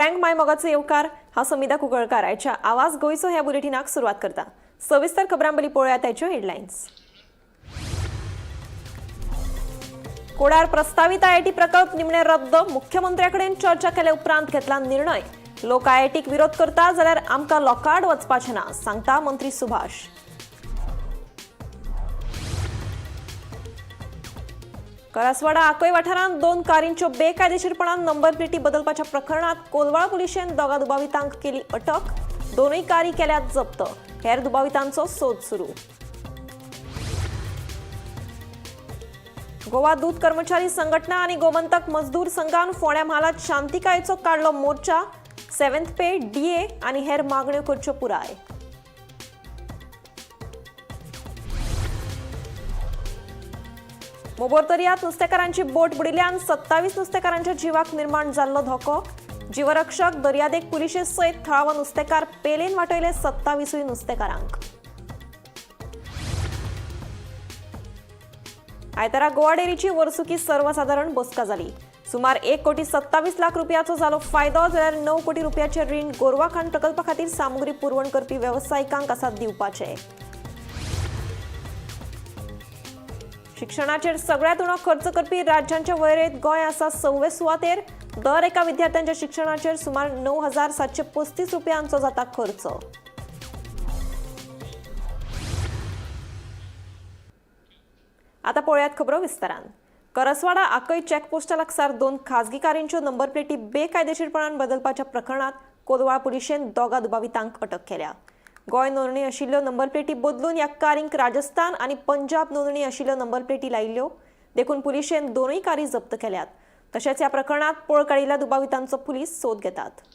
Bank माय मोगाचे येवकार हा समिधा कुंकळकार आयच्या आवाज गोयचो ह्या बुलेटिनाक सुरुवात करता। सविस्तर खबरांबली पळोवया त्याच्यो हेडलायन्स। कोडार प्रस्तावित आयआयटी प्रकल्प निमणे रद्द, मुख्यमंत्र्याकडेन चर्चा केले उपरांत घेतला निर्णय। लोक आयआयटीक विरोध करता जाल्यार आमकां लोकार्ड वचपाचें ना, सांगता मंत्री सुभाष। करसवाडा आकय वाठारांत 2 कारींच्यो बेकायदेशीरपणान नंबर प्लेटी बदलपाच्या प्रकरणात कोलवाळ पुलिशेन दोगा दुबावितांक केली अटक। दोनूय कारी केल्यात जप्त, हेर दुबावितांचो सोद सुरू। गोवा दूध कर्मचारी संघटना आणि गोमंतक मजदूर संघान फोंड्या म्हालात शांतिकायेचो काढलो मोर्चा। 7th पे, डीए आणि हेर मागण्यो करच्यो पुराय। मोबोरतर्यात नुस्तेकारांची बोट बुडिल्ल्यान 27 नुस्तेकारांच्या जिवाक निर्माण जाल्लो धोको। जीवरक्षक, दर्यादेग पुलिशे सयत थळावो नुस्तेकार पेलेन वाटयले 27 नुस्तेकारांक। आयतारा गोवा डेरीची वर्सुकी सर्वसाधारण बसका जाली। सुमार 1,27,00,000 रुपयाचो जालो फायदो, जाल्यार 9 कोटी रुपयाचे रीण गोरवा खाण प्रकल्पा खातीर सामुग्री पुरवण करपी वेवसायिकांक आसा दिवपाचे। शिक्षणाचेर सगळ्यात उणो खर्च करपी राज्यांच्या वळेरेंत गोंय आसा 6वे सुवातेर। दर एका विद्यार्थ्यांच्या शिक्षणाचेर सुमार 9,735 रुपयांचो जाता खर्च। आता पळयात खबरो विस्तारान। करसवाडा आकय चेकपोस्टा लागसार 2 खाजगी कारींच्यो नंबर प्लेटी बेकायदेशीरपणान बदलपाच्या प्रकरणात कोलवाळ पुलिशेन दोगा दुबावितांक अटक केल्या। गोंय नोंदणी आशिल्ल्यो नंबर प्लेटी बदलून ह्या कारींक राजस्थान आणि पंजाब नोंदणी आशिल्ल्यो नंबर प्लेटी लायिल्ल्यो। देखून पुलिशेन दोनूय कारी जप्त केल्यात। तशेंच ह्या प्रकरणात पळ काडिल्ल्या दुबावितांचो पुलीस सोद घेतात।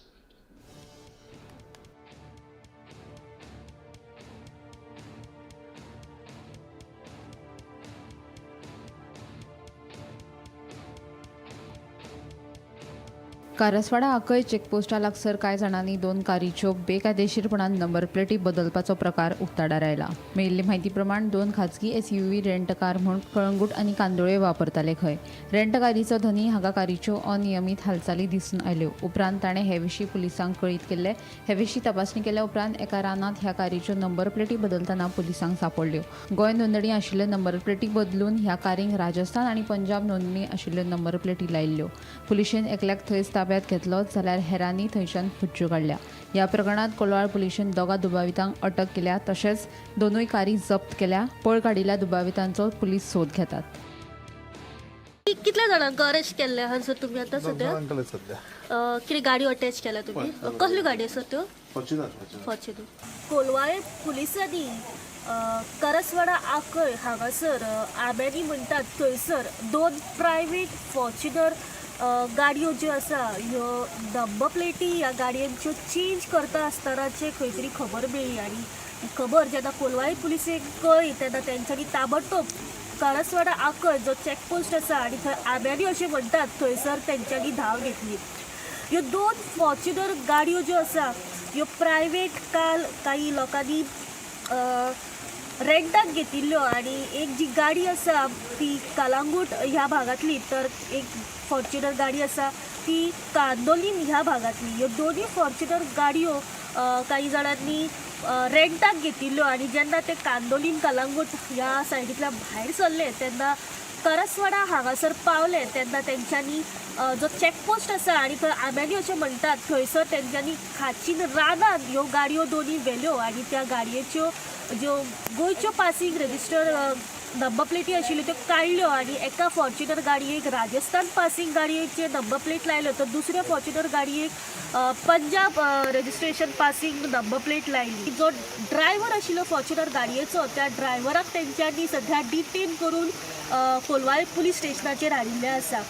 कारसवाडा आकय चेकपोस्टा लागसर कांय जाणांनी 2 कारीच्यो बेकायदेशीरपणान नंबर प्लेटी बदलपाचो प्रकार उक्ताडार आयला। मेळिल्ले म्हायती प्रमाण 2 खाजगी एसयूव्ही रेंट कार म्हूण कळंगूट आनी कांदोळे वापरताले खंय। रेंट कारीचो धनी हाका कारीच्यो अनियमीत हालचाली दिसून आयल्यो। उपरांत ताणें हे विशीं पुलिसांक कळीत केल्ले। हे विशीं तपासणी केल्या उपरांत एका रानांत ह्या कारीच्यो नंबर प्लेटी बदलतना पुलिसांक सांपडल्यो। गोंय नोंदणी आशिल्ल्यो नंबर प्लेटी बदलून ह्या कारींक राजस्थान आनी पंजाब नोंदणी आशिल्ल्यो नंबर प्लेटी लायिल्ल्यो। पुलिशेन एकल्याक थंयच ताब्यात घेतलो, जाल्यार हेरांनी थंयच्यान फुटच्यो काडल्या। ह्या प्रकरणात कोलवाळ पुलिशेन दोगा दुबावितांक अटक केल्या, तशेंच दोनूय कारी जप्त केल्या। पळ काडिल्ल्या दुबावितांचो पुलीस सोद घेतात। कितल्या जाणांक अरेस्ट केल्ले आहा सर तुमी आतां सद्या? कितें गाडयो अटॅच केल्या तुमी? कसल्यो गाडी आसा त्यो? फॉर्च्युनर। कोलवाळे पुलिसांनी करसवाडा आकय हांगासर आंब्यानी म्हणटात थंयसर 2 प्रायवेट फॉर्च्युनर गाडयो ज्यो आसा ह्यो नंबर प्लेटी ह्या गाडयांच्यो चेंज करता आसतनाचे खंय तरी खबर मेळ्ळी। आनी ही खबर जेन्ना कोलवाळे पुलिसेक कळ्ळी तेन्ना तेंच्यांनी ताबडतोब करसवाडा आकय जो चॅकपोस्ट आसा आनी थंय आंब्यानी अशें म्हणटात थंयसर तेंच्यांनी धांव घेतली। ह्यो 2 फॉर्च्युनर गाडयो ज्यो आसा ह्यो प्रायवेट काही लोकांनी रेंटाक घेतिल्ल्यो। आनी एक जी गाडी आसा ती कलंगूट ह्या भागांतली, तर एक फॉर्च्युनर गाडी आसा ती कांदोलीम ह्या भागांतली। ह्यो दोनूय फॉर्च्युनर गाडयो काही जाणांनी रेंटाक घेतिल्ल्यो। आनी जेन्ना ते कांदोलीम कलंगूट ह्या सायडींतल्यान भायर सरले तेन्ना करसवाडा हांगासर पावले तेन्ना तेंच्यांनी जो चॅकपोस्ट आसा आनी थंय आंब्यानी अशें म्हणटात थंयसर तेंच्यांनी खाचीन रानान ह्यो गाडयो दोनूय व्हेल्यो। आनी त्या गाडयेच्यो ज्यो गोंयच्यो पासींग रजिस्टर नंबर प्लेटी आशिल्ल्यो त्यो काडल्यो। आनी एका फॉर्च्युनर गाडयेक राजस्थान पासींग गाडयेचे नंबर प्लेट लायल्यो, तर दुसऱ्या फॉर्च्युनर गाडयेक Punjab registration passing number plate लायली। जो ड्रायव्हर आशिल्लो फॉर्च्युनर गाडयेचो त्या ड्रायव्हराक तेंच्यांनी सध्या डिटेन करून कोलवाळे पुलीस स्टेशनाचेर हाडिल्ले आसा।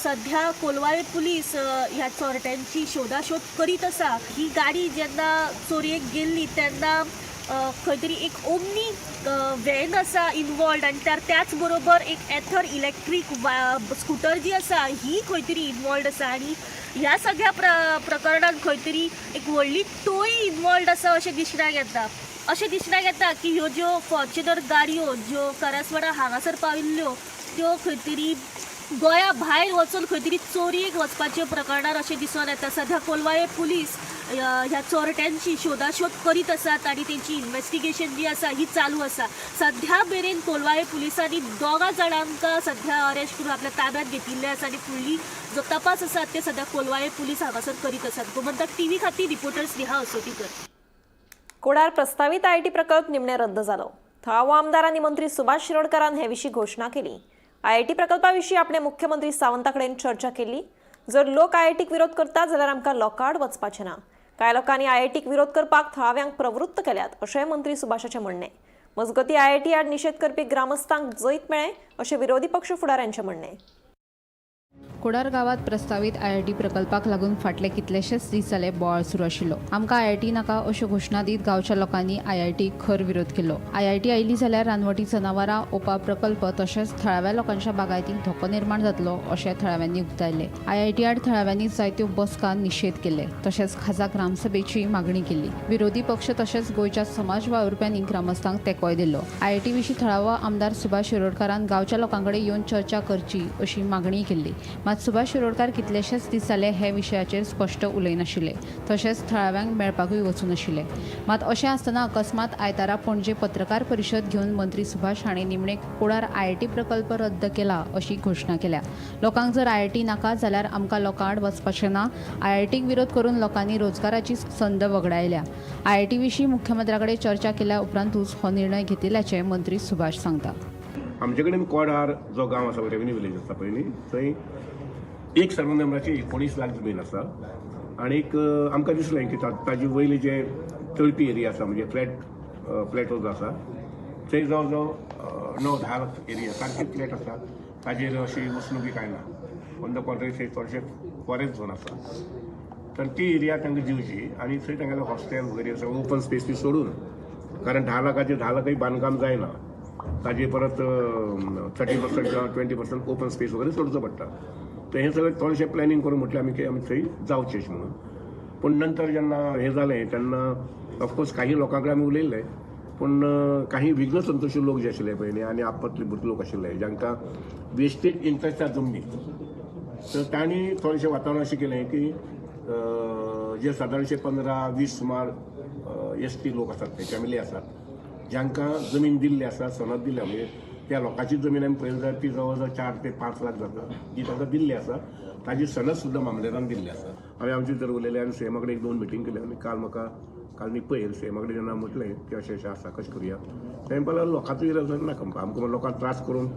सध्या कोलवाळे पुलीस ह्या चोरट्यांची शोधाशोध करीत आसा। ही गाडी जेन्ना चोरयेक गेल्ली तेन्ना खंय तरी एक ओमनी व्हॅन आसा इनवॉल्ड, आनी त्याच बरोबर एक एथर इलेक्ट्रीक स्कूटर जी आसा ही खंय तरी इनवॉल्ड आसा। आनी ह्या सगळ्या प्रकरणांत खंय तरी एक व्हडली टोळी इनवॉल्ड आसा अशें दिसण्याक येता। अशें दिसण्याक येता की ह्यो ज्यो फॉर्च्युनर गाडयो ज्यो करसवाडा हांगासर पाविल्ल्यो त्यो खंय तरी गोंया भायर वचून खंय तरी चोरयेक वचपाचे प्रकरणार अशें दिसून येता. सध्या कोलवाळे पुलीस ह्या चोरट्यांची शोधाशोध करीत आसात आनी तेंची इन्व्हेस्टिगेशन जी आसा ही चालू आसा. सध्या मेरेन कोलवाळे पुलिसांनी 2 जाणांक सध्या अरेस्ट करून आपल्या ताब्यांत घेतिल्ले आसा आनी फुडली जो तपास आसा ते सध्या कोलवाळे पुलीस हांगासर करीत आसात. गोमंतक टीव्ही खातीर रिपोर्टर स्नेहा असोटीकर. कोडार प्रस्तावित आयआयटी प्रकल्प निमणे रद्द जालो. थळावो आमदार आनी मंत्री सुभाष शिरोडकरान हे विशीं घोषणा केली. आयआयटी प्रकल्पाविशीं आपणे मुख्यमंत्री सावंता कडेन चर्चा केली. जर लोक आयआयटीक विरोध करतात जाल्यार आमकां लोकांआड वचपाचें ना. कांय लोकांनी आयआयटीक विरोध करपाक थळाव्यांक प्रवृत्त केल्यात अशेंय मंत्री सुभाषाचें म्हणणें. मजगतीं आयआयटी आड निशेध करपी ग्रामस्थांक जैत मेळ्ळें अशें विरोधी पक्ष फुडाऱ्यांचें म्हणणें. कोडार गावात प्रस्तावित आयआयटी प्रकल्पाक लागून फाटले कितलेशेच दीस जाले बोवाळ सुरू आशिल्लो. आमकां आयआयटी नाका अश्यो घोशणा दीत गांवच्या लोकांनी आयआयटीक खर विरोध केलो. आयआयटी आयली जाल्यार रानवटी जनावरां ओपा प्रकल्प तशेंच थळाव्या लोकांच्या बागायतीक धोको निर्माण जातलो अशें थळाव्यांनी उक्तायले. आयआयटी आड थळाव्यांनी जायत्यो बसका निशेध केले तशेंच खासा ग्रामसभेची मागणी केली. विरोधी पक्ष तशेंच गोंयच्या समाज वावुरप्यांनी ग्रामस्थांक तेंकोय दिलो. आयआयटी विशीं थळावो आमदार सुभाष शिरोडकारान गांवच्या लोकांकडेन येवन चर्चा करची अशी मागणी केल्ली. मात सुभाष शिरोडकार कितलेशेच दीस जाले हे विशयाचेर स्पश्ट उलयनाशिल्ले तशेंच थळाव्यांक मेळपाकूय वचूं नाशिल्ले. मात अशें आसतना अकस्मात आयतारा पणजे पत्रकार परिशद घेवन मंत्री सुभाष हांणी निमणे कोडार आयआयटी प्रकल्प रद्द केला अशी घोशणा केल्या. लोकांक जर आयआयटी नाका जाल्यार आमकां लोकांआड वचपाचें ना. आयआयटीक विरोध करून लोकांनी रोजगाराची संद वगडायल्या. आयआयटी विशीं मुख्यमंत्र्या कडेन चर्चा केल्या उपरांतूच हो निर्णय घेतिल्ल्याचें मंत्री सुभाष सांगता. आमचे कडेन कोडार जो गांव आसा रेव्हेन्यू विलेज आसा पयलीं थंय एक सर्वे नंबराची 19 लाख जमीन आसा. आनीक आमकां दिसलें की ताजी वयली जे तळपी एरिया आसा म्हणजे फ्लॅटो जो आसा थंय जवळ जवळ 9-10 लाख एरिया सारके फ्लॅट आसा. ताजेर अशी वसणुकी कांय ना. ऑन द कॉन्ट्ररी थंय चडशे फॉरेस्ट झोन आसा. तर ती एरिया तांकां दिवची आनी थंय तांगेलें हॉस्टेल वगैरे सगळें ओपन स्पेस ती सोडून, कारण 10 लाखांची बांदकाम जायना. ताजे परत 30% किंवा 20% ओपन स्पेस वगैरे सोडचो पडटा. तर हे सगळें थोडेशें प्लॅनिंग करून म्हटलें आमी की आमी थंय जावचें म्हणून. पूण नंतर जेन्ना हें जालें तेन्ना ऑफकोर्स काही लोकां कडेन आमी उलयल्ले, पूण काही विघ्न संतोशी लोक जे आशिल्ले पळय न्ही आनी आपत्तीभूत लोक आशिल्ले जांकां वेस्टेज इंट्रस्ट त्या जमनी, तर तांणी थोडेशें वातावरण अशें केलें की जे सादारणशे 15-20 सुमार एसटी लोक आसात, ते फॅमिली आसात जांकां जमीन दिल्ली आसा, सनद दिल्या. म्हणजे त्या लोकांची जमीन आमी पळयली जाल्यार ती जवळ जवळ 4 ते 5 लाख जाता जी तांकां दिल्ली आसा. ताजी सनद सुद्दां मामलेदारान दिल्ली आसा. हांवें आमची तर उलयलें आनी सीएमा कडेन 1-2 मिटींग केली आनी काल मी पळयलें सीएमा कडेन जेन्ना म्हटलें की अशें आसा कशें करुया तें म्हणल्यार लोकांचो इरादो नाका, आमकां लोकांक त्रास करून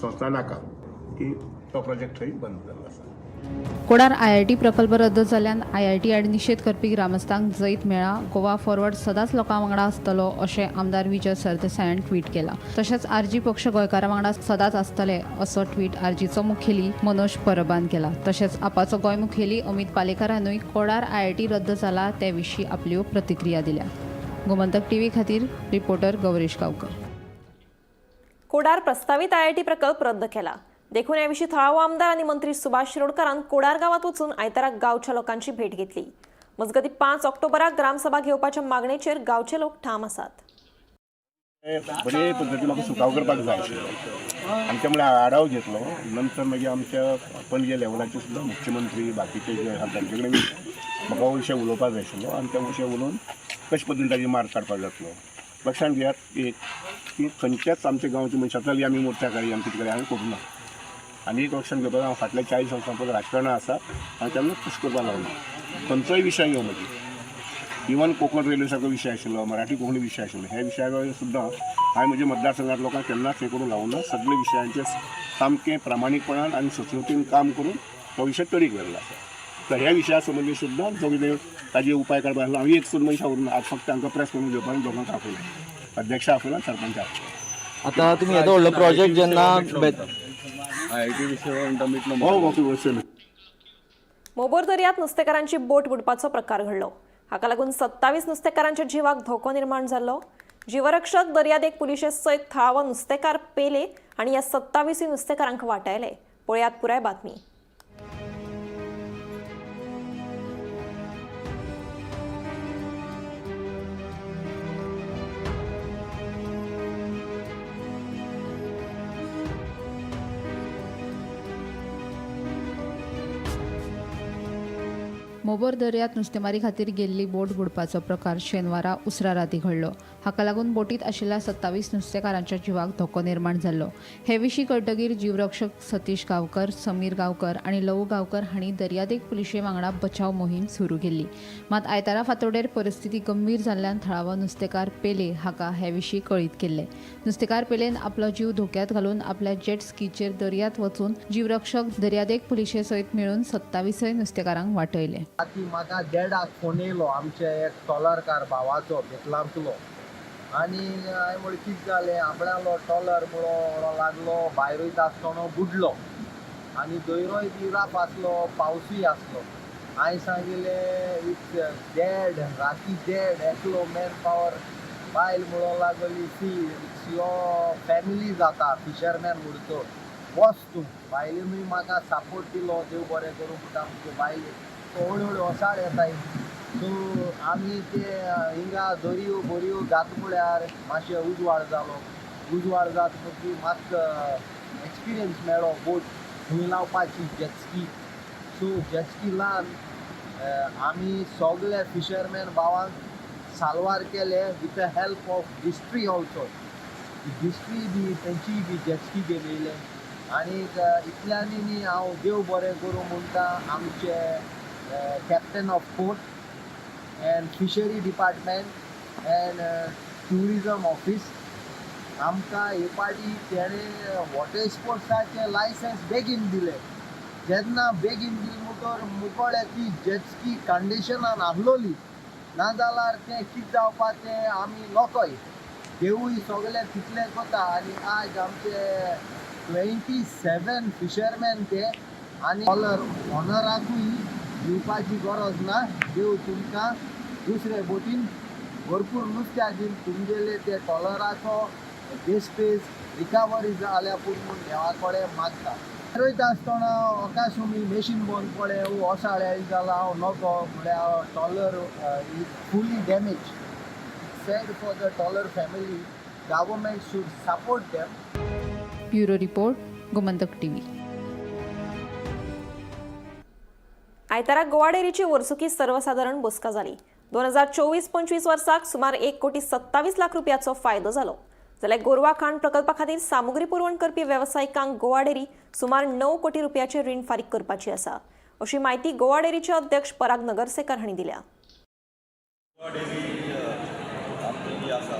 संस्था नाका की तो प्रोजेक्ट थंय बंद जाल्लो आसा. कोडार आयआयटी प्रकल्प रद्द जाल्ल्यान आयआयटी आड निशेध करपी ग्रामस्थांक जैत मेळ्ळा. गोवा फॉरवर्ड सदांच लोकां वांगडा आसतलो अशें आमदार विजय सरदेसायान ट्वीट केला. तशेंच आरजी पक्ष गोंयकारां वांगडा सदांच आसतले असो ट्वीट आरजीचो मुखेली मनोज परबान केला. तशेंच आपाचो गोंय मुखेली अमित पालेकरानूय कोडार आयआयटी रद्द जाला ते विशीं आपल्यो प्रतिक्रिया दिल्या. गोमंतक टीव्ही खातीर रिपोर्टर गौरीश गांवकर. कोडार प्रस्तावित आयआयटी प्रकल्प रद्द केला. देखून याविषयी थळावो आमदार आणि मंत्री सुभाष शिरोडकरान कोडार गावात वचून आयतारा गावच्या लोकांची भेट घेतली. मजगती 5 ऑक्टोबराक ग्रामसभा घेवपाच्या मागणेचेर गावचे लोक ठाम आसात. बरे पद्दतीन म्हाका सुकाव करपाक जाय आशिल्लो आनी त्या मुळे आढाव घेतलो. नंतर मागीर आमच्या पणजे लेवलाचे सुद्दां मुख्यमंत्री बाकीचे जे आसा तांचे कडेन म्हाका हो विशय उलोवपाक जाय आशिल्लो आनी त्या विशय उलोवन कशे पद्दतीन ताजेर मार्ग काडपाक जातलो. लक्षांत घेयात एक की खंयच्याच आमच्या गांवच्या मनशांतली आमी मोर्चा काडी आमी कितें कडेन हांवें करूं ना. आनी एक लक्षांत घेवपाक हांव फाटल्या 40 वर्सां पयलीं राजकारणांत आसा आनी तेन्ना पुश करपाक लागलो. खंयचोय विशय घेवं मागीर इवन कोंकण रेल्वे सारको विशय आशिल्लो, मराठी कोंकणी विशय आशिल्लो, हे विशया सुद्दां हांवें म्हज्या मतदारसंघात लोकांक केन्नाच हें करूंक लावना. सगळे विशयांचेर सामकें प्रामाणीकपणान आनी सचोटीन काम करून तो विशय तडीक व्हेल्लो आसा. तर ह्या विशया संबंदी सुद्दां जो कितें ताजे उपाय काडपाक लागलो. हांव एक सुद्दां मनशां व्हरून आज फक्त तांकां प्रेस करून घेवपाक दोगांक आपयलें, अध्यक्ष आपयला, सरपंच आपयला. आता तुम्ही येदो व्हडलो प्रोजेक्ट जेन्ना आयआयटी विशय मोबोर दर्यांत नुस्तेकारांची बोट बुडपाचो प्रकार घडलो. हाका लागून 27 नुस्तेकारांच्या जिवाक धोको निर्माण जाल्लो. जीवरक्षक दर्यादेग पुलिशे सयत थळावो नुस्तेकार पेले आनी ह्या 27 नुस्तेकारांक वाटायले. पळयात पुराय बातमी. मोबर दर्यांत नुस्तेमारी खातीर गेल्ली बोट बुडपाचो प्रकार शेनवारा उसरा राती घडलो. हाका लागून बोटींत आशिल्ल्या 27 नुस्तेकारांच्या जिवाक धोको निर्माण जाल्लो. हे विशीं कळटकीर जीवरक्षक सतीश गांवकर, समीर गांवकर आनी लवू गांवकर हांणी दर्यादेग पुलिशे वांगडा बचाव मोहीम सुरू केल्ली. मात आयतारा फांतोडेर परिस्थिती गंभीर जाल्ल्यान थळावो नुस्तेकार पेले हाका हे विशीं कळीत केल्ले. नुस्तेकार पेलेन आपलो जीव धोक्यांत घालून आपल्या जेट स्कीचेर दर्यांत वचून जीवरक्षक दर्यादेग पुलिशे सयत मेळून 27 नुस्तेकारांक वाटयले. ती म्हाका देडाक फोन येयलो आमचे एक टॉलरकार भावाचो बेतलांतलो आनी हांवें म्हळें कितें जालें आपणालो टॉलर म्हणो लागलो भायर वयता आसतना बुडलो आनी दर्योय बी राप आसलो पावसूय आसलो. हांवें सांगिल्लें इट्स डेड राती डेड एकलो मॅन पावर बायल म्हणो लागली सी इट्स युअर फॅमिली जाता फिशरमॅन म्हणचो बस तूं. बायलेनूय म्हाका सपोर्ट दिलो देव बरें करूं पूण आमच्यो बायले हळू हळू ओसाड येताय. सो आमी ते हिंगा दर्यो बऱ्यो जाता म्हळ्यार मातशें उजवाड जालो. उजवाड जाता म्हणटकीर म्हाका एक्सपिरियन्स मेळ्ळो बोट खंय लावपाची जेटस्की. सो जेटस्की लावन आमी सगळे फिशरमॅन भावांक साल्वार केले with the help of history also. History बी तेंची बी जेटस्की गेलेले आनी इतल्यांनी न्ही हांव देव बरें करूं म्हणटा आमचे captain of port end fishery department end tourism office आमकां हे पाटी तेणें वॉटर स्पोर्ट्साचें लायसन्स बेगीन दिलें. जेन्ना बेगीन दिलें म्हणटोर मुकोडे ती जेटस्की कंडिशनान आसलोली नाजाल्यार तें कितें जावपा तें आमी लोकय देवूय सगळें तितलें कोता. आनी आज आमचे 27 फिशरमॅन ते आनी ऑनराकूय दिवपाची गरज ना. देव तुमकां दुसरे बोटीन भरपूर नुस्त्या दीन तुमगेले ते टॉलराचो बेस्पेस रिकवरी जाल्या पूण देवा कडेन मागता. रोयता आसतना अकाशुमी मेशीन बंद पडे ओसाळ येयली जाल्यार हांव नोको म्हळ्यार टॉलर इज फुली damage. Sad for the taller family government should support them. Bureau report, Gomantak TV. आयतारा गोवा डेअरीची वर्सुकी सर्वसाधारण बसका जाली. 2024-25 वर्साक सुमार 1,27,00,000 रुपयाचो फायदो जालो. जाल्यार गोरवा खाण प्रकल्पा खातीर सामुग्री पुरवण करपी वेवसायिकांक गोवा डेअरी सुमार 9 कोटी रुपयाचे रीण फारीक करपाची आसा, अशी माहिती गोवा डेअरीचे अध्यक्ष पराग नगरसेकर हांणी दिल्या. गोवा डेअरी आमची जी आसा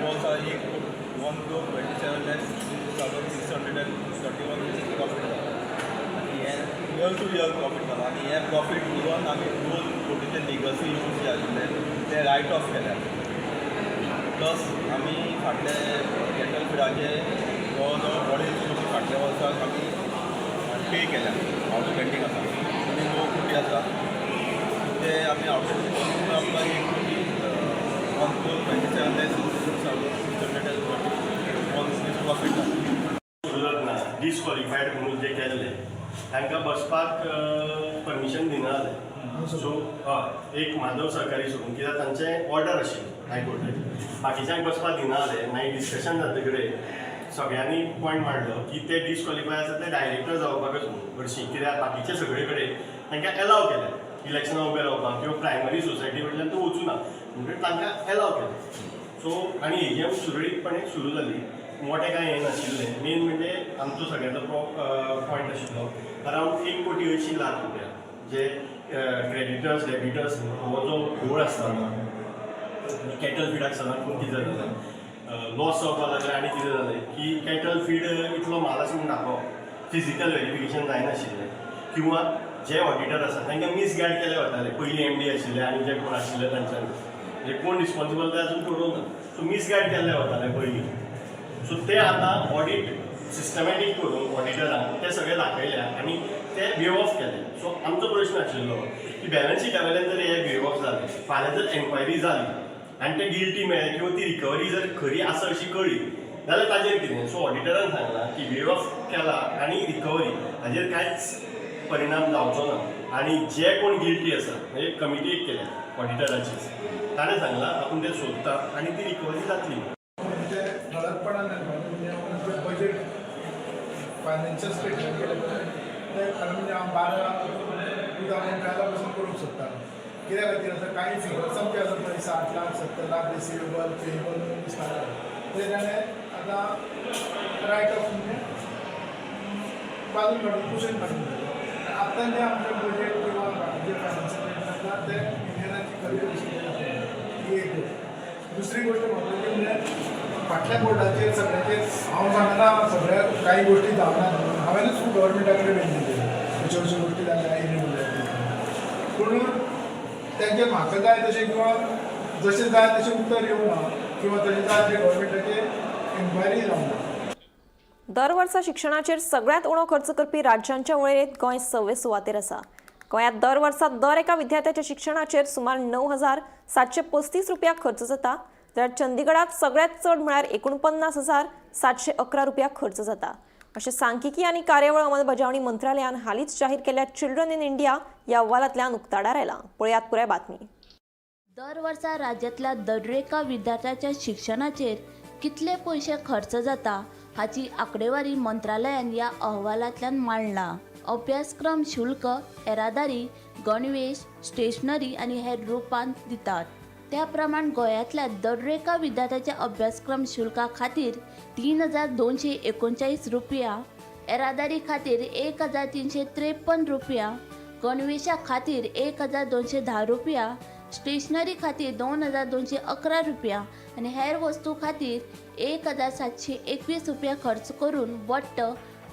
वर्सा 1,27,631 प्रॉफीट जाला आनी हें इयर टू इयर प्रॉफीट जाला आनी हें प्रॉफीट उलोवन आमी 2 कोटीचे लिगसी इश्यूज जे आशिल्ले ते रायट ऑफ केल्या. प्लस आमी फाटले कॅटल फिडाचे जवळ जवळ 2.5 कोटी फाटल्या वर्साक आमी पे केल्या. आउटस्टँडींग आसा आनी 9 कोटी आसा ते आमी आउटस्टँडींग करून आमकां 1 कोटी 1,27,631 प्रॉफीट जाला. ना डिस्क्वॉलिफायड म्हणून जे केल्ले तांकां बसपाक परमिशन दिना जालें. सो हय एक माधव सहकारी सोडून कित्याक तांचें ऑर्डर आशिल्ली हायकोर्टाची बाकीच्यांक बसपाक दिना जालें. मागीर डिस्कशन जातकीर सगळ्यांनी पॉयंट मांडलो की ते डिस्क्वॉलिफाय आसा ते डायरेक्टर जावपाकच म्हणून हरशीं. कित्याक बाकीचे सगळे कडेन तांकां एलाव केलें इलेक्शनां उबें रावपाक किंवा प्रायमरी सोसायटी कडल्यान तूं वचूना म्हणजे तांकां एलाव केलें. सो आनी ही सुरळीतपणे सुरू जाली. मोठे कांय हें नाशिल्लें. मेन म्हणजे आमचो सगळ्यांचो पॉयंट आशिल्लो अरावंड 1 कोटी 80 लाख रुपया जे क्रेडिटर्स डेबिटर्स हो जो घोळ आसता कॅटल फिडाक सदांच पूण कितें जालें लॉस जावपाक लागलें आनी कितें जालें की कॅटल फीड इतलो म्हाल आसा म्हूण दाखोवप फिजिकल व्हेरिफिकेशन जायनाशिल्लें किंवा जे ऑडिटर आसा तांकां मिसगायड केले वताले. पयलीं MD आशिल्ले आनी जे कोण आशिल्ले तांच्यानी म्हणजे कोण रिस्पॉन्सिबल ते अजून कळूंक ना. सो मिसगायड केल्ले वताले पयलीं. सो ते आतां ऑडिट सिस्टमॅटीक करून ऑडिटरांक ते सगळे दाखयल्या आनी ते वेव ऑफ केले. सो आमचो प्रश्न आशिल्लो की बॅलन्स शीटा वयल्यान जर हे वेव ऑफ जाले फाल्यां जर एन्क्वायरी जाली आनी ते गिल्टी मेळ्ळे किंवा ती रिकवरी जर खरी आसा अशी कळ्ळी जाल्यार ताजेर कितें. सो ऑडिटरान सांगलां की वेव ऑफ केला आनी रिकवरी हाजेर कांयच परिणाम जावचो ना आनी जे कोण गिल्टी आसा म्हणजे कमिटी एक केल्या ऑडिटराचीच ताणें सांगलां आपूण ते सोदता आनी ती रिकवरी जातली. ठळकपणान बजेट फायनान्शियल स्टेटमेंट केले ते म्हणजे हांव 12 उदाहरण ट्रायला पासून करूंक सोदता कित्या खातीर आतां कांय फिगर्स आमचे आसा पळय 60 लाख 70 लाख रिसिवेबल पेएबल म्हणून दिसता ते ताणें आतां रायट ऑफ म्हणजे बाजून काडून कुशन काडून दवरलो आतां जे आमचे बजेट किंवा जे फायनान्शियल आसता ते इंडियनाची खरी ही एक गोष्ट दुसरी गोष्ट म्हटल्यार म्हणजे फाटल्या बोर्डाचेर सगळ्याचेर हांव सांगना सगळ्या कांय गोश्टी जावना हांवेनूच खूब गव्हर्मेंटा कडेन विनंती केली अश्यो अश्यो गोश्टी जाल्या इरेग्युलर पूण तेंचे म्हाका जाय तशें किंवा जशें जाय तशें उत्तर येवना किंवा तशें जाय तशें गव्हर्मेंटाचे एन्क्वायरी जावना. दर वर्सा शिक्षणाचेर सगळ्यांत उणो खर्च करपी राज्यांच्या वळेरेंत गोंय 6वे सुवातेर आसा. गोंयांत दर वर्सा दर एका विद्यार्थ्याच्या शिक्षणाचेर सुमार 9,735 रुपया खर्च जाता, जाल्यार चंदीगडात सगळ्यांत चड म्हळ्यार 49,711 रुपया खर्च जाता. अशें सांख्यिकी आनी कार्यावळ अंमलबजावणी मंत्रालयान हालींच जाहीर केल्ल्या चिल्ड्रन इन इंडिया ह्या अहवालांतल्यान उक्ताडार आयला. पळयात पुराय बातमी. दर वर्सा राज्यांतल्या दरेका विद्यार्थ्याच्या शिक्षणाचेर कितले पयशे खर्च जाता हाची आंकडेवारी मंत्रालयान ह्या अहवालांतल्यान मांडला. अभ्यासक्रम शुल्क, येरादारी, गणवेश, स्टेशनरी आनी हेर रुपांत दितात. त्या प्रमाण गोंयांतल्या दरेका विद्यार्थ्याच्या अभ्यासक्रम शुल्का खातीर 3,239 रुपया, येरादारी खातीर 1,353 रुपया, गणवेशा खातीर 1,210 रुपया, स्टेशनरी खातीर 2,211 रुपया आनी हेर वस्तू खातीर 1,721 रुपया खर्च करून वट्ट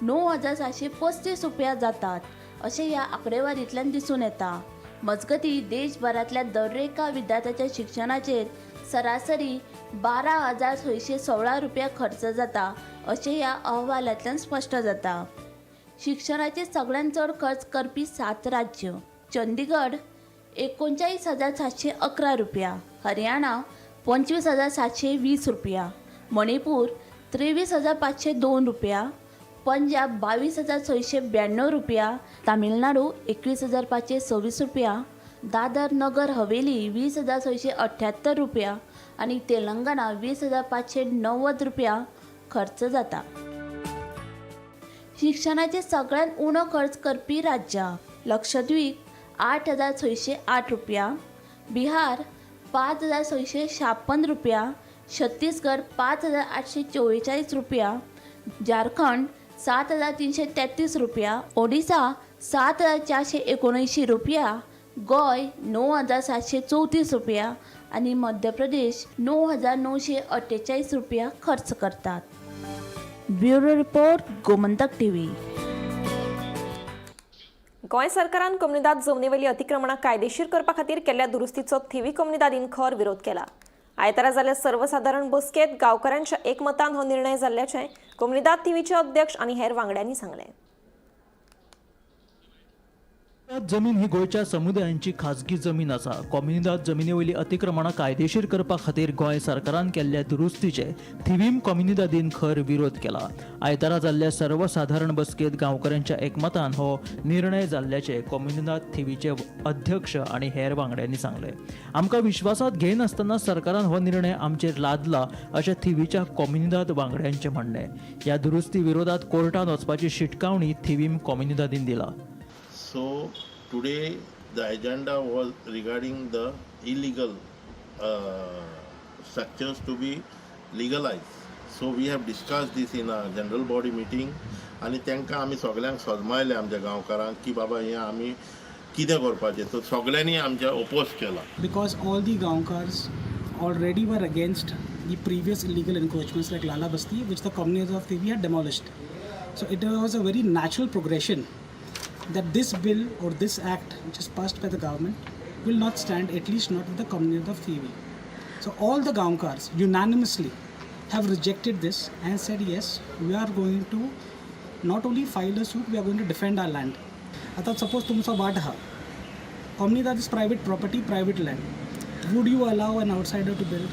9,735 रुपया जातात अशें ह्या आंकडेवारींतल्यान दिसून येता. मजगतीं देशभरांतल्या दरेका विद्यार्थ्याच्या शिक्षणाचेर सरासरी 12,616 रुपया खर्च जाता अशें ह्या अहवालांतल्यान स्पश्ट जाता. शिक्षणाचेर सगळ्यांत चड खर्च करपी 7 राज्य: चंदीगड 39,711 रुपया, हरियाणा 25,720 रुपया, मणिपूर 23,502 रुपया, पंजाब 22,692 रुपया, तामिळनाडू 21,526 रुपया, दादर नगर हवेली 20,678 रुपया आणि तेलंगणा 20,590 रुपया खर्च जाता. शिक्षणाचे सगळ्यांत उणो खर्च करपी राज्यां: लक्षद्वीप 8,608 रुपया, बिहार 5,656 रुपया, छत्तीसगड 5,844 रुपया, झारखंड 7,333 रुपया, ओडिसा 7,479 रुपया, गोय 9,734 रुपया आणि मध्य प्रदेश 9,948 रुपया खर्च करतात. Bureau report, Gomantak TV. Goa सरकारान कम्युनिदाद जमनीवेली अतिक्रमणां कायदेशीर करपा खातीर केल्ल्या दुरुस्तीचो थिवी कम्युनिदादीन खर विरोध केला. आयतारा जाल्ल्या सर्वसाधारण बसकेत गांवकारांच्या एकमतान हो निर्णय जाल्ल्याचें कम्युनिदाद थिवीचे अध्यक्ष आनी हेर वांगड्यांनी सांगलें. जमीन ही गोंयच्या समुदायांची खाजगी जमीन आसा. कम्युनिदाद जमिनीवयली अतिक्रमणां कायदेशीर करपा खातीर गोंय सरकारान केल्ल्या दुरुस्तीचे थिवीम कम्युनिदादीन खर विरोध केला. आयतारा जाल्ल्या सर्वसाधारण बसकेत गांवकारांच्या एकमतान हो निर्णय जाल्ल्याचे कम्युनिदाद थिवीचे अध्यक्ष आनी हेर वांगड्यांनी सांगले. आमकां विश्वासात घेनासतना सरकारान हो निर्णय आमचेर लादला अशें थिवीच्या कम्युनिदाद वांगड्यांचें म्हणणें. ह्या दुरुस्ती विरोधात कोर्टात वचपाची शिटकावणी थिवीम कम्युनिदादीन दिला. So today the agenda was regarding the illegal structures to be legalized. So we have discussed this in a general body meeting आणि तांकां आमी सगळ्यांक सजमायले आमच्या गांवकारांक की बाबा हें आमी कितें करपाचें. सो सगळ्यांनी आमच्या ओपोज केला. Because all the Gaonkars already were against the previous illegal encroachments like Lala Basti, which the communities of Thivi had demolished. So it was a very natural progression that this bill or this act which is passed by the government will not stand, at least not with the community of Thivi. So all the Gaonkars unanimously have rejected this and said yes, we are going to not only file a suit, we are going to defend our land. आता suppose तुमचा वाट हा, community is private property, private land. Would you allow an outsider to build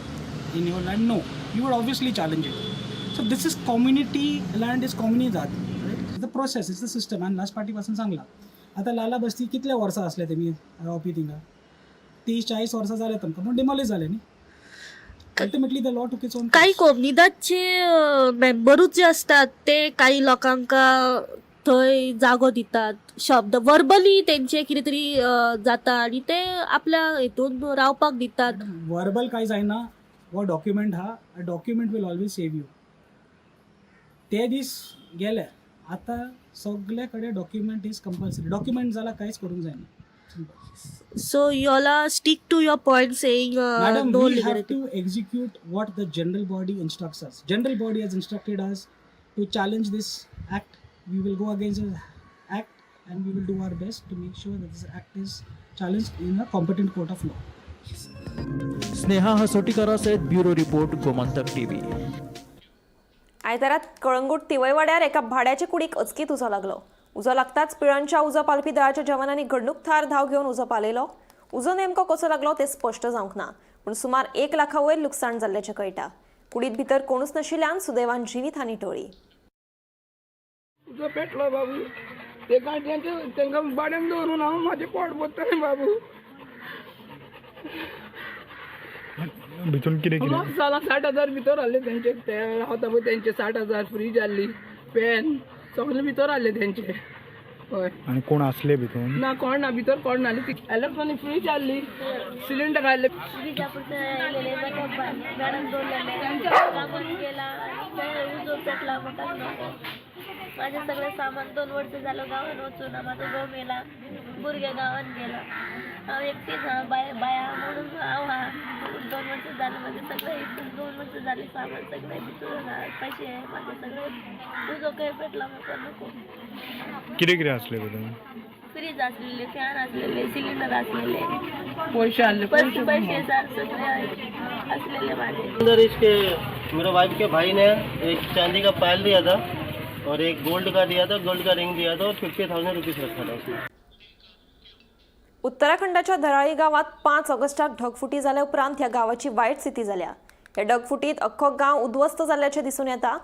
in your land? No, you would obviously challenge it. So this is community land, is communidad. The process is the system and last party पासून सांगला. आता लाला बस्ती कितल्या वर्सां असले तेमी रावपी थिंगा 30-40 वर्सां जाले तुमकां पूण डिमॉलिश जाले न्ही. अल्टिमेटली द लॉ टूक इट्स ओन. काही कोमनिदादचे मेंबरूच जे असतात ते काही लोकांका थंय जागो दितात शब्द वर्बली तेंचे कितें तरी जाता आनी ते आपल्या हितून रावपाक दितात. वर्बल काय जायना वो डॉक्युमेंट हा a document will always save you. ते दीस गेले आतां सगळे कडेन डॉक्युमेंट इज कंपल्सरी. डॉक्युमेंट जाल्यार कांयच करूंक जायना. So you all stick to your point saying Madam, no we have legality. to execute what the general body instructs us. General body has instructed us to challenge this act. We will go against this act and we will do our best to make sure that this act is challenged in a competent court of law. Sneha हसोटीकरासयत bureau report Gomantak TV. आयतारात कळंगूट तिवयवाड्यार एका भाड्याचे कुडीक अचकीत उजो लागलो. उजो लागताच पिळणच्या उजो पालपी दळाच्या जवानांनी घडणूक थार धाव घेवन उजो पालयलो. उजो नेमको कसो लागलो ते स्पश्ट जावंक ना, पूण सुमार 1 लाखावयर लुकसाण जाल्ल्याचें कळटा. कुडीत भितर कोणूच नाशिल्ल्यान सुदैवान जिवीतहानी टळ्ळी. उजो पेटलो बाबू, ते काय तांकां भाड्यान दवरून हांव म्हाजें पोट भरतलें बाबू. भितून कितें म्हाका सालाक 60,000 भितर आहले तेंचे. ते रावता पळय तेंचे 60,000 फ्रीज आहली, पॅन सगळे भितर आहले तेंचे. हय. आनी कोण आसले भितून? ना कोण ना भितर कोण ना. ती इलेक्ट्रॉनिक फ्रीज आहली, सिलिंडर आहले. माझे सगळे सामान 2 वर्ष झालं गावात वचून. माझा भाऊ मेला, भुरगे गावात गेला. हांव एकटीच हा, बाया म्हणून हांव हा. 2 वर्ष झालं माझे सगळे 2 वर्ष झाले सामान सगळे भितून पैसे माझे सगळे तुझो काही पेटला म्हाका नको. कितें आसले भितून? फ्रीज असलेले, फॅन असलेले, सिलेंडर असलेले, पैसे आहले. पैसे सगळे असलेले माझे. अंदर इसके मेरे वाइफ के भाई ने एक चांदी का पायल दिया था और एक गोल्ड का दिया था, गोल्ड का रिंग दिया था और 50,000 रुपीस रखा था उसमें. उत्तराखंडाच्या धराळी गावात 5 ऑगस्टाक ढगफुटी जाल्या उपरांत ह्या गावाची वायट स्थिती जाल्या. ह्या ढगफुटीत अख्खो गांव उद्ध्वस्त जाल्ल्याचे दिसून येता.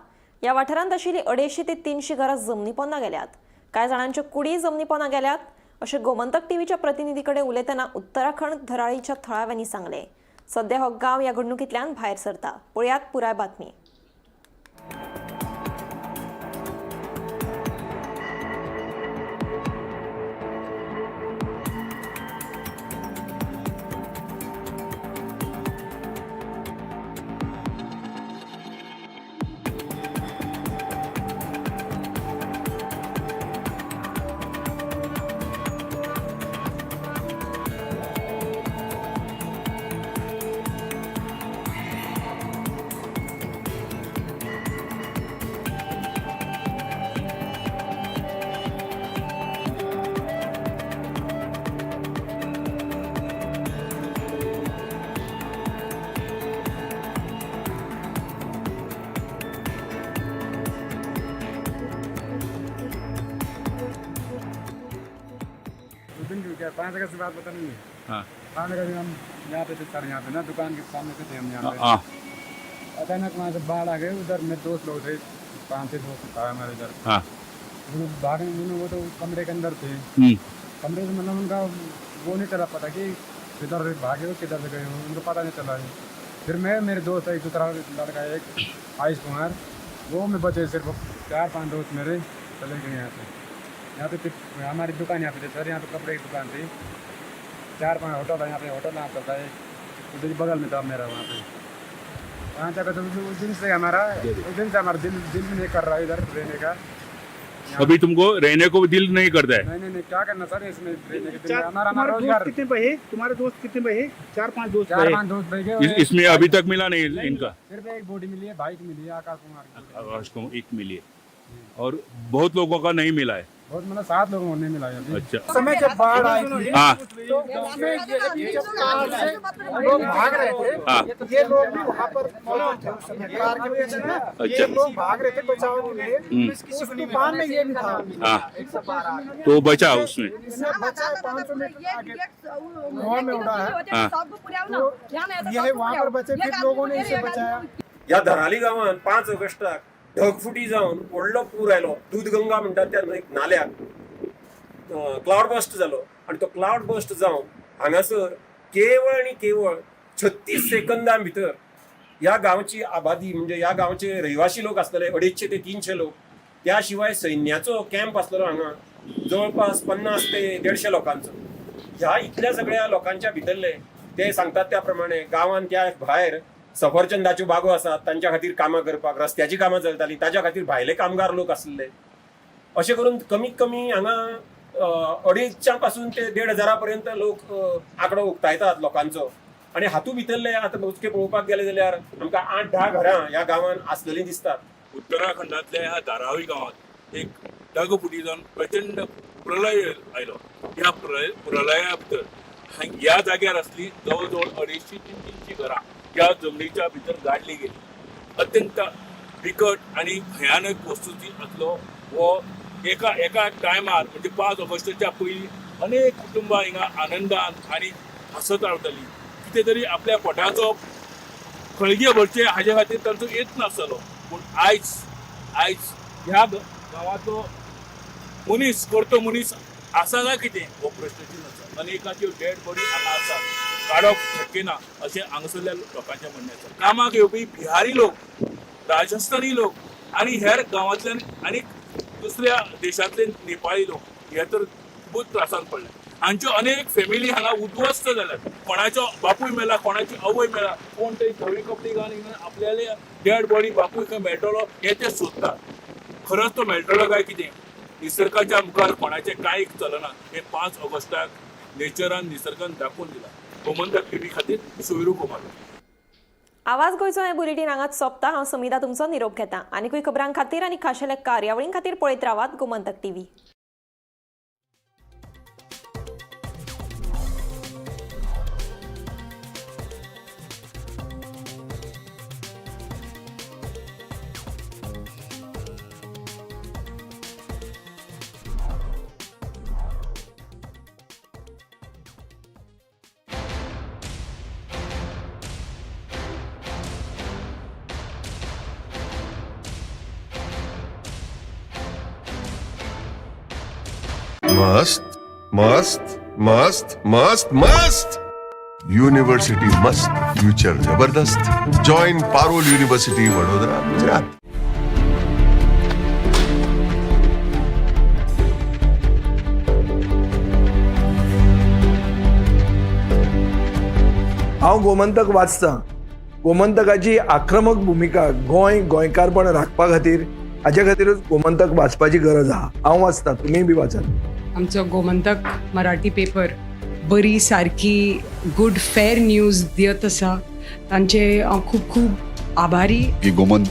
ह्या वाठारांत आशिल्ली 250 ते 300 घरां जमनी पोंदा गेल्यात. कांय जाणांच्यो कुडी जमनी पोंदा गेल्यात अशें गोमंतक टीव्हीच्या प्रतिनिधी कडेन उलयतना उत्तराखंड धराळीच्या थळाव्यांनी सांगलें. सध्या हो गांव ह्या घडणुकींतल्यान भायर सरता. पळयात पुराय बातमी. क्या 5 अगस्त की बात बता नहीं है. हाँ. 5 अगस्त हम यहाँ पे थे सर, यहाँ पे ना दुकान के सामने पे थे हम यहाँ पे. अचानक वहाँ से बाढ़ आ गए. उधर मेरे दोस्त लोग थे, 5-6 दोस्त था हमारे इधर. हाँ. भागने वो तो कमरे के अंदर थे. कमरे से मतलब उनका वो नहीं चला पता कि किधर से भागे हो किधर से गए हो, उनको पता नहीं चला. फिर मैं मेरे दोस्त एक दूसरा लड़का एक आयुष कुमार, वो में बचे सिर्फ 4-5 दोस्त मेरे चले गए यहाँ से. यहाँ पे हमारी दुकान यहाँ पे थी सर, यहाँ पे कपड़े की दुकान थी. 4-5 होटल है यहाँ पे. होटल यहाँ चलता है उधर बगल में था मेरा. वहाँ पे वहाँ जाकर तो उस दिन से हमारा दिल भी नहीं कर रहा है इधर रहने का. अभी तुमको रहने को दिल नहीं करता है? नहीं क्या करना सर इसमें रहने के. हमारा रोजगार. कितने भाई तुम्हारे दोस्त कितने भाई? 4-5 दोस्त. 4-5 दोस्त भाई गए. इसमें अभी तक मिला नहीं इनका? सिर्फ एक बॉडी मिली है, बाइक मिली है आकाश कुमार. आकाश को एक मिली है और बहुत लोगों का नहीं मिला है. बहुत मतलब 7 लोगों को नहीं मिला है. अच्छा. समय जब बाढ़ आई थी हाँ. तो उसमें लोग भाग रहे थे. हाँ. ये लोग भी वहाँ पर मौजूद थे उस समय कार के वजह से ना. ये लोग भाग रहे थे बचाव के लिए. उस तूफान में ये भी था. हाँ. तो बचा उसमें. बचा 500 मीटर आगे हवा में उड़ा है. हाँ. तो यह वहाँ पर बचे, फिर लोगों ने इसे बचाया. या धराली गावात 5 ऑगस्टाक ढगफुटी जावन व्हडलो पूर आयलो. दूधगंगा म्हणटात त्या नाल्याक क्लाउड बस्ट जालो आणि तो क्लाउड बस्ट जावन हांगासर केवळ आणि केवळ 36 सेकंदां भितर या गांवची आबादी म्हणजे या गांवचे रहिवासी लोक आसतले 250 ते 300 लोक त्या शिवाय सैन्याचो कॅम्प आसलेलो हांगा जवळपास 50 ते 150 लोकांचो. ह्या इतल्या सगळ्या लोकांच्या भितरले ते सांगतात त्या प्रमाणे गांवांत त्या भायर सफरचंदाच्यो बागो आसात, तांच्या खातीर कामां करपाक रस्त्याची कामां चलतालीं, ताच्या खातीर भायले कामगार लोक आसले. अशें करून कमीत कमी हांगा 250 पासून ते 1,500 पर्यंत लोक आंकडो उक्तायतात लोकांचो. आनी हातूंत भितरले आतां मोजके पळोवपाक गेले जाल्यार आमकां 8-10 घरां ह्या गांवांत आसलेलीं दिसतात. उत्तराखंडातल्या ह्या धारावी गावात एक ढगफुटी जावन प्रचंड प्रलय आयलो. ह्या प्रलया भितर ह्या जाग्यार असली जवळजवळ 250-300 घरां ह्या जमनीच्या भितर गाडली गेली. अत्यंत बिकट आणि भयानक वस्तुस्थिती असलो हो एका टायमार म्हणजे 5 ऑगस्टाच्या पयलीं अनेक कुटुंबां हिंगा आनंदान आणि हसत रावतालीं. कितें तरी आपल्या पोटाचो खळगे भरचे हाजे खातीर तांचो यत्न आसलो. पूण आयज ह्या गांवाचो मनीस करतो मनीस आसा काय कितें हो प्रश्नचिन्ह आसा. अनेकाच्यो डेड बॉडी हांगा आसा, काडप शक्य ना अशें हांगासरल्या लोकांचें म्हणणें आसा. कामाक येवपी बिहारी लोक, राजस्थानी लोक आनी हेर गांवांतल्यान आनी दुसऱ्या देशांतले नेपाळी लोक हे तर खूब त्रासान पडले. हांच्यो अनेक फॅमिली हांगा उद्ध्वस्त जाल्यात. कोणाचो बापूय मेला, कोणाची आवय मेला, कोण तरी धवी कपडे घालून आपल्याले डेड बॉडी बापूय खंय मेळटलो हे ते सोदतात. खरोच तो मेळटलो काय कितें? निसर्गाच्या मुखार कोणाचें कांय चलना हे 5 ऑगस्टाक नेचरान निसर्गान दाखोवन दिला. गोमंतक टीव्ही खातीर सोयरू कुमार. आवाज गोंयचो हें बुलेटीन हांगाच सोंपता. हांव समिता तुमचो निरोप घेता. आनीकूय खबरां खातीर आनी खाशेल्या कार्यावळीं खातीर पळयत रावात गोमंतक टीव्ही. मस्त मस्त मस्त मस्त मस्त युनिवर्सिटी मस्त, फ्युचर जबरदस्त. Join Parul university Vadodara, Gujarat. हांव गोमंतक वाचतां. गोमंतकाची आक्रमक भुमिका गोंयकारपण राखपा खातीर हाचे खातीरच गोमंतक वाचपाची गरज आहा. हांव वाचतां, तुमीय बी वाचात. आमचो गोमंतक मराठी पेपर बरी सारकी गुड फेर न्यूज दियत आसा. तांचे हांव खूब खूब आभारी. गोमंतक